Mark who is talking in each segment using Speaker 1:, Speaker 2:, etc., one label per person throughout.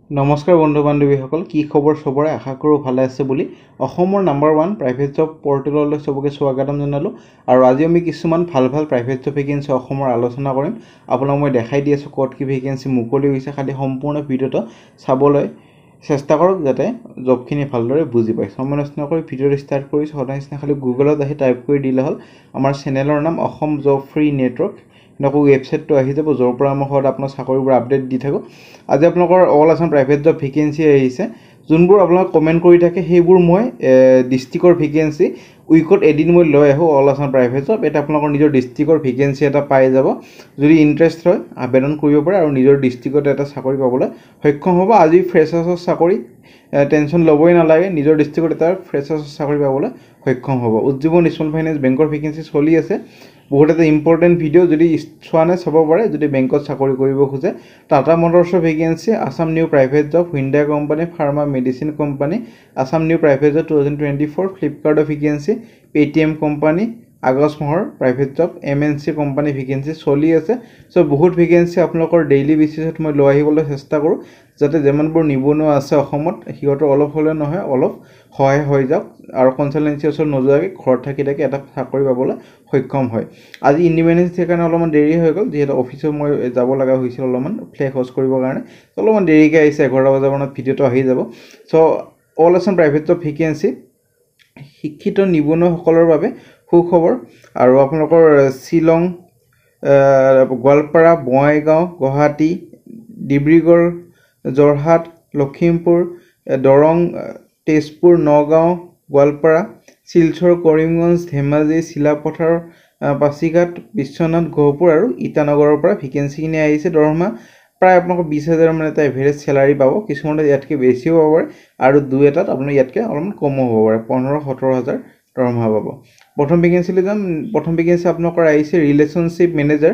Speaker 1: নমস্কাৰ বন্ধু বান্ধৱীসকল, কি খবৰ সবৰে? আশা কৰোঁ ভালে আছে বুলি অসমৰ নাম্বাৰ 1 প্ৰাইভেট জব পৰ্টেললৈ সবকে স্বাগতম জনালোঁ। আৰু আজি আমি কিছুমান ভাল প্ৰাইভেট জব ভেকেন্সি অসমৰ আলোচনা কৰিম। আপোনাক মই দেখাই দি আছোঁ ক'ত কি ভেকেন্সি মুকলি হৈছে। খালি সম্পূৰ্ণ ভিডিঅ'টো চাবলৈ চেষ্টা কৰক যাতে জবখিনি ভালদৰে বুজি পায়। সময় নষ্ট নকৰি ভিডিঅ'টো ষ্টাৰ্ট কৰিছোঁ। সদায় নিচিনা খালি গুগলত আহি টাইপ কৰি দিলে হ'ল আমাৰ চেনেলৰ নাম অসম জব ফ্ৰী নেটৱৰ্ক। এনেকৈ ৱেবছাইটটো আহি যাব, য'ৰ পৰা মই সদায় আপোনাৰ চাকৰিবোৰ আপডেট দি থাকোঁ। আজি আপোনালোকৰ all Assam private job vacancy আহিছে, যোনবোৰ আপোনালোকে কমেণ্ট কৰি থাকে সেইবোৰ মই ডিষ্ট্ৰিক্টৰ ভেকেন্সি উইকত এদিন মই লৈ আহোঁ। অল আছাম প্ৰাইভেট জব এটা আপোনালোকৰ নিজৰ ডিষ্ট্ৰিক্টৰ ভেকেন্সি এটা পাই যাব। যদি ইণ্টাৰেষ্ট হয় আবেদন কৰিব পাৰে আৰু নিজৰ ডিষ্ট্ৰিক্টত এটা চাকৰি পাবলৈ সক্ষম হ'ব। আজি ফ্ৰেচাৰ্ছৰ চাকৰি টেনশ্যন ল'বই নালাগে, নিজৰ ডিষ্ট্ৰিক্টত এটা ফ্ৰেচাৰ্ছৰ চাকৰি পাবলৈ সক্ষম হ'ব। উজ্জীৱন স্মল ফাইনেন্স বেংকৰ ভেকেন্সি চলি আছে। বহুত এটা ইম্পৰ্টেণ্ট ভিডিঅ', যদি চোৱা নাই চাব পাৰে যদি বেংকত চাকৰি কৰিব খোজে। টাটা মটৰ্ছৰ vacancy, Assam new private job, Hyundai company, pharma medicine company, Assam new private job 2024, ফ্লিপকাৰ্টৰ ভেকেন্সি, পেটিএম কোম্পানী, আগষ্ট মাহৰ private job, MNC company vacancy চলি আছে। চ' বহুত ভেকেন্সি আপোনালোকৰ ডেইলি বেচিছত মই লৈ আহিবলৈ চেষ্টা কৰোঁ, যাতে যিমানবোৰ নিবনুৱা আছে অসমত সিহঁতৰ অলপ হ'লেও নহয় অলপ সহায় হৈ যাওক আৰু কনচালটেঞ্চিৰ ওচৰত নোযোৱাকৈ ঘৰত থাকি এটা চাকৰি পাবলৈ সক্ষম হয়। আজি ইণ্ডিপেণ্ডেন্স ডেৰ কাৰণে অলপমান দেৰি হৈ গ'ল, যিহেতু অফিচত মই যাব লগা হৈছিল অলপমান ফ্লেগ হোষ্ট কৰিবৰ কাৰণে। অলপমান দেৰিকৈ আহিছে, 11 বজামানত ভিডিঅ'টো আহি যাব। So' all Assam private job vacancy শিক্ষিত নিবনুৱাসকলৰ বাবে সুখবৰ। আৰু আপোনালোকৰ শ্বিলং, গোৱালপাৰা, বঙাইগাঁও, গুৱাহাটী, ডিব্ৰুগড়, যোৰহাট, লখিমপুৰ, দৰং, তেজপুৰ, নগাঁও, গোৱালপাৰা, শিলচৰ, কৰিমগঞ্জ, ধেমাজি, চিলাপথাৰ, পাছিঘাট, বিশ্বনাথ, গহপুৰ আৰু ইটানগৰৰ পৰা ভেকেন্সিখিনি আহিছে। দৰমহা প্ৰায় আপোনালোকৰ 20,000 মান এটা এভাৰেজ চেলাৰী পাব। কিছুমানত ইয়াতকৈ বেছিও পাব পাৰে আৰু দুই এটাত আপোনাৰ ইয়াতকৈ অলপমান কমো হ'ব পাৰে। 15-17 হাজাৰ দৰমহা পাব। প্ৰথম ভেকেন্সিলৈ যাম। প্ৰথম ভেকেন্সি আপোনালোকৰ আহিছে ৰিলেশ্যনশ্বিপ মেনেজাৰ,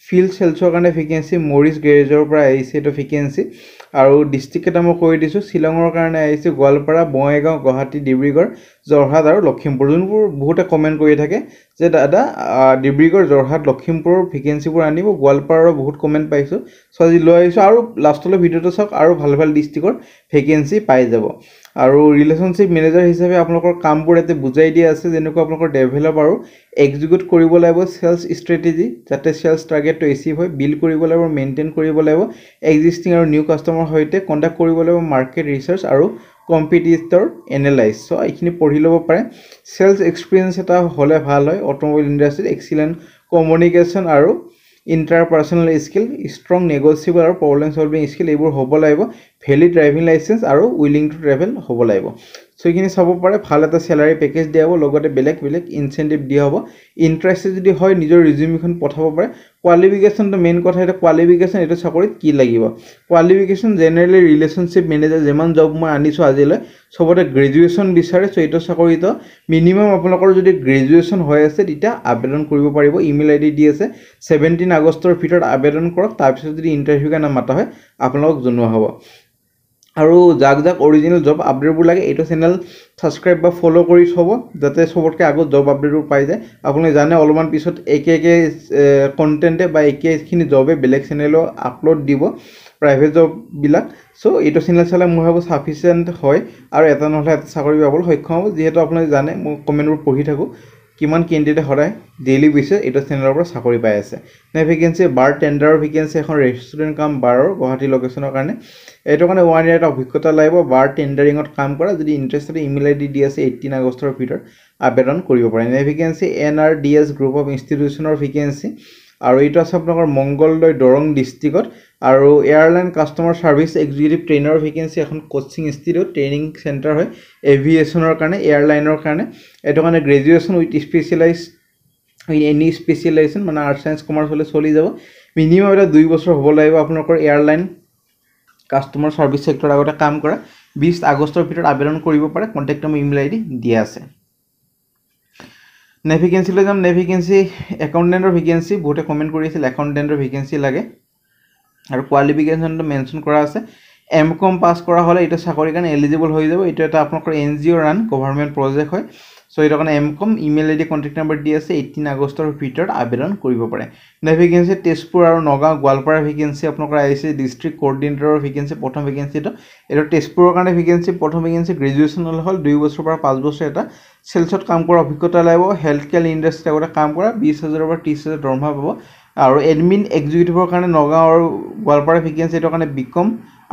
Speaker 1: ফিল্ড চেলছৰ কাৰণে ভেকেন্সি, মৰিছ গেৰেজৰ পৰা আহিছে এইটো ভেকেন্সি। আৰু ডিষ্ট্ৰিক্ট এটা মই কৈ দিছোঁ, শ্বিলঙৰ কাৰণে আহিছে গোৱালপাৰা, বঙাইগাঁও, গুৱাহাটী, ডিব্ৰুগড়, যোৰহাট আৰু লখিমপুৰ। যোনবোৰ বহুতে কমেণ্ট কৰি থাকে যে দাদা ডিব্ৰুগড়, যোৰহাট, লখিমপুৰৰ ভেকেন্সিবোৰ আনিব, গোৱালপাৰাৰো বহুত কমেণ্ট পাইছোঁ। চ' আজি লৈ আহিছোঁ আৰু লাষ্টলৈ ভিডিঅ'টো চাওক আৰু ভাল ডিষ্ট্ৰিক্টৰ ভেকেন্সি পাই যাব। আৰু ৰিলেশ্যনশ্বিপ মেনেজাৰ হিচাপে আপোনালোকৰ কামবোৰ ইয়াতে বুজাই দিয়া আছে, যেনেকুৱা আপোনালোকৰ ডেভেলপ আৰু এক্সিকিউট কৰিব লাগিব চেলছ ষ্ট্ৰেটেজি, যাতে চেলছ টাৰ্গেটটো এচিভ হয়, বিল্ড কৰিব লাগিব, মেইনটেইন কৰিব লাগিব, এক্সিষ্টিং আৰু নিউ কাষ্টমাৰৰ সৈতে কণ্টেক্ট কৰিব লাগিব, মাৰ্কেট ৰিচাৰ্চ আৰু কম্পিটিটৰ এনালাইজ। চ' এইখিনি পঢ়ি ল'ব পাৰে। চেলছ এক্সপিৰিয়েঞ্চ এটা হ'লে ভাল হয়। অট'মোবাইল ইণ্ডাষ্ট্ৰীত এক্সিলেণ্ট কমিউনিকেশ্যন আৰু ইণ্টাৰপাৰ্চনেল স্কিল, ষ্ট্ৰং নেগচিয়েবল আৰু প্ৰব্লেম ছলভিং স্কিল এইবোৰ হ'ব লাগিব। ভেলিড ড্ৰাইভিং লাইচেঞ্চ আৰু উইলিং টু ট্ৰেভেল হ'ব লাগিব। চ' এইখিনি চাব পাৰে। ভাল এটা চেলাৰী পেকেজ দিয়া হ'ব, লগতে বেলেগ ইনচেণ্টিভ দিয়া হ'ব। ইণ্টাৰেষ্টেড যদি হয় নিজৰ ৰিজিউমিখন পঠাব পাৰে। কোৱালিফিকেশ্যনটো মেইন কথা, এতিয়া কোৱালিফিকেশ্যন এইটো চাকৰিত কি লাগিব। কোৱালিফিকেশ্যন জেনেৰেলি ৰিলেশ্যনশ্বিপ মেনেজাৰ যিমান জব মই আনিছোঁ আজিলৈ চবতে গ্ৰেজুৱেশ্যন বিচাৰে। চ' এইটো চাকৰিটো মিনিমাম আপোনালোকৰ যদি গ্ৰেজুৱেশ্যন হৈ আছে তেতিয়া আবেদন কৰিব পাৰিব। ইমেইল ID দি আছে, 17 আগষ্টৰ ভিতৰত আবেদন কৰক। তাৰপিছত যদি ইণ্টাৰভিউ কাৰণে মাতা হয় আপোনালোকক জনোৱা হ'ব। আৰু যাক অৰিজিনেল জব আপডেটবোৰ লাগে এইটো চেনেল ছাবস্ক্ৰাইব বা ফ'ল' কৰি থ'ব, যাতে চবতকৈ আগত জব আপডেটবোৰ পাই যায়। আপুনি জানে অলপমান পিছত একে কণ্টেণ্টে বা একেখিনি জবে বেলেগ চেনেলেও আপলোড দিব প্ৰাইভেট জববিলাক। চ' এইটো চেনেল চালে মই ভাবোঁ ছাফিচিয়েণ্ট হয় আৰু এটা নহ'লে এটা চাকৰি পাবলৈ সক্ষম হ'ব। যিহেতু আপুনি জানে মই কমেণ্টবোৰ পঢ়ি থাকোঁ কিমান কেণ্ডিডেটে সদায় ডেইলি বেচিছত এইটো চেনেলৰ পৰা চাকৰি পাই আছে। নে ভেকেন্সি বাৰ টেণ্ডাৰৰ ভেকেন্সি, এখন ৰেষ্টুৰেণ্ট কাম বাৰৰ গুৱাহাটী লোকেশ্যনৰ কাৰণে। এইটো কাৰণে 1 year এটা অভিজ্ঞতা লাগিব বাৰ টেণ্ডাৰিঙত কাম কৰা। যদি ইণ্টাৰেষ্টেড ইমেইল ID দি আছে, 18 আগষ্টৰ ভিতৰত আবেদন কৰিব পাৰে। নে ভেকেন্সি NRDS গ্ৰুপ অফ ইনষ্টিটিউশ্যনৰ ভেকেন্সি। আৰু এইটো আছে আপোনালোকৰ মংগলদৈ দৰং ডিষ্ট্ৰিক্টত। আৰু এয়াৰলাইন কাষ্টমাৰ ছাৰ্ভিচ এক্সিকিউটিভ ট্ৰেইনাৰৰ ভেকেন্সি, এখন কোচিং ইনষ্টিটিউট ট্ৰেইনিং চেণ্টাৰ হয় এভিয়েশ্যনৰ কাৰণে, এয়াৰলাইনৰ কাৰণে। এইটো কাৰণে গ্ৰেজুৱেশ্যন উইথ এনি স্পেচিয়েলাইজেশ্যন, মানে আৰ্টছ ছায়েন্স কমাৰ্চ হ'লে চলি যাব। মিনিমাম এটা 2 বছৰ হ'ব লাগিব আপোনালোকৰ এয়াৰলাইন কাষ্টমাৰ ছাৰ্ভিচ ছেক্টৰৰ আগতে কাম কৰা। 20 আগষ্টৰ ভিতৰত আবেদন কৰিব পাৰে। কণ্টেক্ট নম্বৰ ইমেইল ID দিয়া আছে। নে ভেকেন্সিলৈ যাম। নে ভেকেন্সি একাউণ্টেণ্টৰ ভেকেন্সি, বহুতে কমেণ্ট কৰি আছিল একাউণ্টেণ্টৰ ভেকেন্সি লাগে। আৰু কোৱালিফিকেশ্যনটো মেনশ্যন কৰা আছে। MCOM পাছ কৰা হ'লে এইটো চাকৰিৰ কাৰণে এলিজিবল হৈ যাব। এইটো এটা আপোনালোকৰ NGO ৰান গভৰ্ণমেণ্ট প্ৰজেক্ট হয়। সো এইটো কাৰণে MCOM email ID contact number দি আছে 18 আগষ্টৰ ভিতৰত আবেদন কৰিব পাৰে ভেকেন্সি তেজপুৰ আৰু নগাঁও গোৱালপাৰা ভেকেন্সি আপোনালোকৰ আহিছে ডিষ্ট্ৰিক্ট কোঅৰ্ডিনেটৰৰ ভেকেন্সি প্ৰথম ভেকেন্সিটো এইটো তেজপুৰৰ কাৰণে ভেকেন্সি প্ৰথম ভেকেন্সি গ্ৰেজুৱেশ্যন হ'ল 2 বছৰৰ পৰা 5 বছৰ এটা সেলছত কাম কৰা অভিজ্ঞতা লাগিব হেল্থ কেয়াৰ ইণ্ডাষ্ট্ৰি আগতে কাম কৰা 20000 পৰা 30000 দৰমহা পাব আৰু এডমিন এক্সিকিউটিভৰ কাৰণে নগাঁও আৰু গোৱালপাৰা ভেকেন্সি এইটো কাৰণে বিকম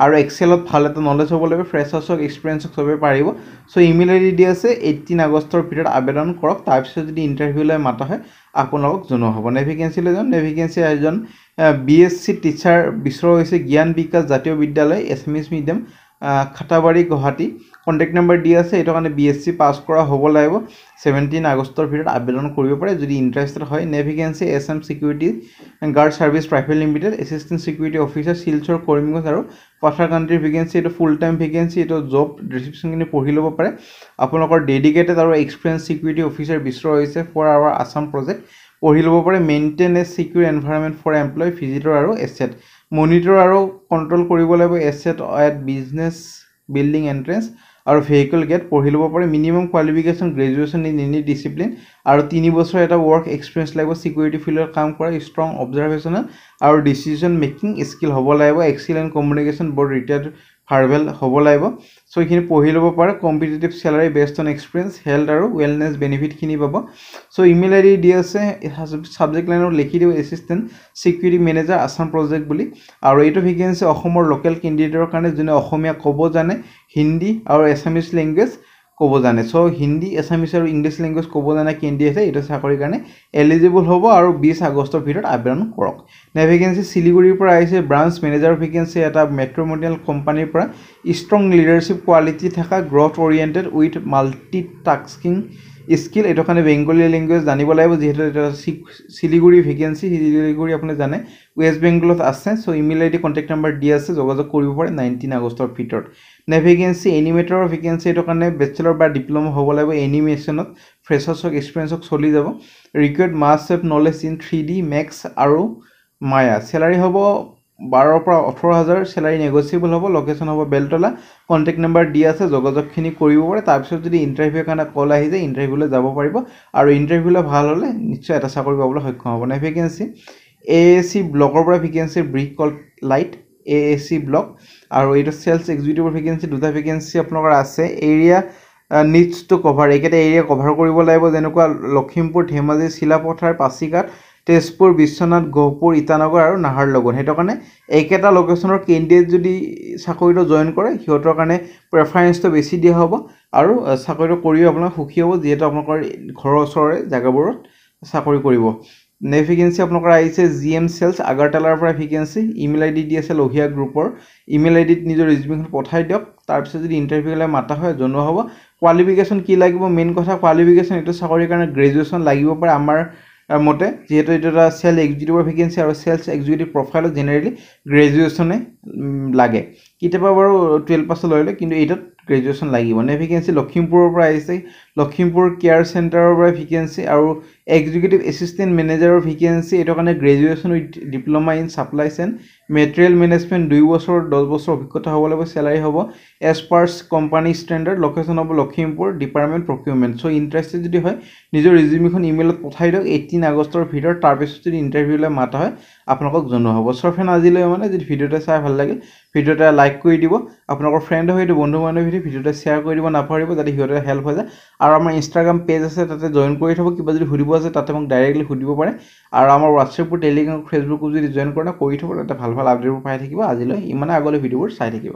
Speaker 1: আৰু এক্সেলত ভাল এটা নলেজ হ'ব লাগিব ফ্ৰেছাৰ্ছক এক্সপিৰিয়েঞ্চক চবে পাৰিব সো ইমেইল আইডি দি আছে 18 আগষ্টৰ ভিতৰত আবেদন কৰক তাৰপিছত যদি ইণ্টাৰভিউলৈ মাতা হয় আপোনালোকক জনোৱা হ'ব ভেকেন্সিলৈ যাম ভেকেন্সি এজন BSc টিচাৰ বিচৰা হৈছে জ্ঞান বিকাশ জাতীয় বিদ্যালয় এছএমএছ medium Khatabari Guwahati contact number দি আছে এইটো কাৰণে BSc পাছ কৰা হ'ব লাগিব 17 আগষ্টৰ ভিতৰত আবেদন কৰিব পাৰে যদি ইণ্টাৰেষ্টেড হয় vacancy SM security guard service private limited assistant security officer Silchar Karimganj আৰু পাথাৰ কাণ্ট্ৰি ভেকেন্সি এইটো ফুল টাইম ভেকেন্সি এইটো জব ডিসক্ৰিপশ্যনখিনি পঢ়ি ল'ব পাৰে আপোনালোকৰ ডেডিকেটেড আৰু এক্সপিৰিয়েঞ্চ সিকিউৰিটি অফিচাৰ বিচৰা হৈছে ফৰ আৱাৰ আসাম প্ৰজেক্ট পঢ়ি ল'ব পাৰে maintain a secure environment for employ visitor আৰু এছেট মনিটৰ আৰু কণ্ট্ৰোল কৰিব লাগিব asset at business building entrance আৰু ভেহিকল গেট পঢ়ি ল'ব পাৰে minimum qualification graduation in any discipline আৰু 3 বছৰ এটা ৱৰ্ক এক্সপিৰিয়েঞ্চ লাগিব সিকিউৰিটি ফিল্ডত কাম কৰা ষ্ট্ৰং অবজাৰভেশ্যনেল আৰু ডিচিজন মেকিং স্কিল হ'ব লাগিব excellent communication board retired verbal হ'ব লাগিব সো এইখিনি পঢ়ি ল'ব পাৰে competitive স্যালাৰি based on experience health আৰু ৱেলনেছ বেনিফিটখিনি পাব সো ইমেইল আইডি দি আছে সাবজেক্ট লাইনত লিখি দিব assistant security manager Assam project বুলি আৰু এইটো ভেকেন্সি অসমৰ লোকেল কেণ্ডিডেটৰ কাৰণে যোনে অসমীয়া ক'ব জানে হিন্দী আৰু এছামিজ লেংগুৱেজ ক'ব জানে সো হিন্দী এছামিজ আৰু ইংলিছ লেংগুৱেজ ক'ব জানে কেণ্ডিডেটে এইটো চাকৰিৰ কাৰণে এলিজিবল হ'ব আৰু 20 আগষ্টৰ ভিতৰত আবেদন কৰক ভেকেন্সি শিলিগুৰিৰ পৰা আহিছে ব্ৰাঞ্চ মেনেজাৰ ভেকেন্সি এটা মেট্ৰ'মনিয়েল কোম্পানীৰ পৰা ষ্ট্ৰং লিডাৰশ্বিপ কোৱালিটি থকা growth oriented with multitasking skill এইটো কাৰণে বেংগলী লেংগুৱেজ জানিব লাগিব যেহেতু এটা শিলিগুৰি ভেকেন্সি শিলিগুৰি আপুনি জানে ৱেষ্ট বেংগলত আছে so email ID contact number দি আছে যোগাযোগ কৰিব পাৰে 19 আগষ্টৰ ভিতৰত ভেকেন্সি এনিমেটৰৰ ভেকেন্সি এইটো কাৰণে বেচেলৰ বা ডিপ্ল'মা হ'ব লাগিব এনিমেশ্যনত ফ্ৰেছাৰ্ছক এক্সপিৰিয়েঞ্চক চলি যাব required must have knowledge in 3D Max আৰু মায়া চেলাৰি হ'ব 12 পৰা 18000 চেলাৰি নেগোচিয়েবল হ'ব লোকেশ্যন হ'ব বেলতলা কণ্টেক্ট নম্বৰ দি আছে যোগাযোগখিনি কৰিব পাৰে তাৰপিছত যদি ইণ্টাৰভিউৰ কাৰণে কল আহি যায় ইণ্টাৰভিউলৈ যাব পাৰিব আৰু ইণ্টাৰভিউলৈ ভাল হ'লে নিশ্চয় এটা চাকৰি পাবলৈ সক্ষম হ'ব ভেকেন্সি AAC ব্লকৰ পৰা ভেকেন্সি ব্ৰিক কল লাইট AAC ব্লক আৰু এইটো সেলস এক্সিকিউটিভৰ ভেকেন্সি দুটা ভেকেন্সি আপোনালোকৰ আছে এৰিয়া নিডছ টু কভাৰ এইকেইটা এৰিয়া কভাৰ কৰিব লাগিব যেনেকুৱা লখিমপুৰ ধেমাজি চিলাপথাৰ পাছিঘাট তেজপুৰ বিশ্বনাথ গহপুৰ ইটানগৰ আৰু নাহাৰলগুন সেইটো কাৰণে এইকেইটা লোকেশ্যনৰ কেণ্ডিডেট যদি চাকৰিটো জয়েন কৰে সিহঁতৰ কাৰণে প্ৰেফাৰেন্সটো বেছি দিয়া হ'ব আৰু চাকৰিটো কৰিও আপোনাক সুখী হ'ব যেহেতু আপোনালোকৰ ঘৰৰ ওচৰৰে জাগাবোৰত চাকৰি কৰিব ভেকেন্সি আপোনালোকৰ আহিছে GM সেলস আগাৰটালাৰ পৰা ভেকেন্সি ইমেইল আইডি দি আছে লোহিয়া গ্ৰুপৰ ইমেইল আইডিত নিজৰ ৰিজিউমেখন পঠাই দিয়ক তাৰপিছত যদি ইণ্টাৰভিউলৈ মাতা হয় জনোৱা হ'ব কোৱালিফিকেশ্যন কি লাগিব মেইন কথা কোৱালিফিকেশ্যন এইটো চাকৰিৰ কাৰণে গ্ৰেজুৱেশ্যন লাগিব পাৰে আমাৰ মতে যেহেতু এইটো এটা সেল এক্সিকিউটিভৰ ভেকেন্সি আৰু সেলস এক্সিকিউটিভ প্ৰফাইলত জেনেৰেলি গ্ৰেজুৱেশ্যনে লাগে কেতিয়াবা বাৰু 12 পাছ লৈ লয় কিন্তু এইটোত গ্ৰেজুৱেশ্যন লাগিব ভেকেন্সি লখিমপুৰৰ পৰা আহিছে লখিমপুৰ কেয়াৰ চেণ্টাৰৰ পৰা ভেকেন্সি আৰু এক্সিকিউটিভ এছিষ্টেণ্ট মেনেজাৰৰ ভেকেন্সি এইটো কাৰণে graduation with diploma in supply chain material management 2 বছৰ 10 বছৰ অভিজ্ঞতা হ'ব লাগিব চেলাৰি হ'ব as per company standard location হ'ব Lakhimpur department procurement so interested যদি হয় নিজৰ ৰিজিউমেখন ইমেইলত পঠাই দিয়ক 18 আগষ্টৰ ভিতৰত তাৰপিছত যদি ইণ্টাৰভিউলৈ মাতা হয় আপোনালোকক জনোৱা হ'ব সো ফ্ৰেণ্ড আজিলৈ মানে যদি ভিডিঅ'টো চাই ভাল লাগে ভিডিঅ'টো লাইক কৰি দিব আপোনালোকৰ ফ্ৰেণ্ড হয় বন্ধু বান্ধৱী ভিডিঅ'টো শ্বেয়াৰ কৰি দিব নাপাহৰিব যাতে সিহঁতৰ হেল্প হৈ যায় আৰু আমাৰ ইনষ্টাগ্ৰাম পেজ আছে তাতে জয়েন কৰি থ'ব কিবা যদি সুধিব আছে তাতে মোক ডাইৰেক্টলি সুধিব পাৰে আৰু আমাৰ হোৱাটছএপবোৰ টেলিগ্ৰাম ফেচবুকো যদি জয়েন কৰি থ'ব তাতে ভাল ভাল আপডেটবোৰ পাই থাকিব আজিলৈ ইমানে আগলৈ ভিডিঅ'বোৰ চাই থাকিব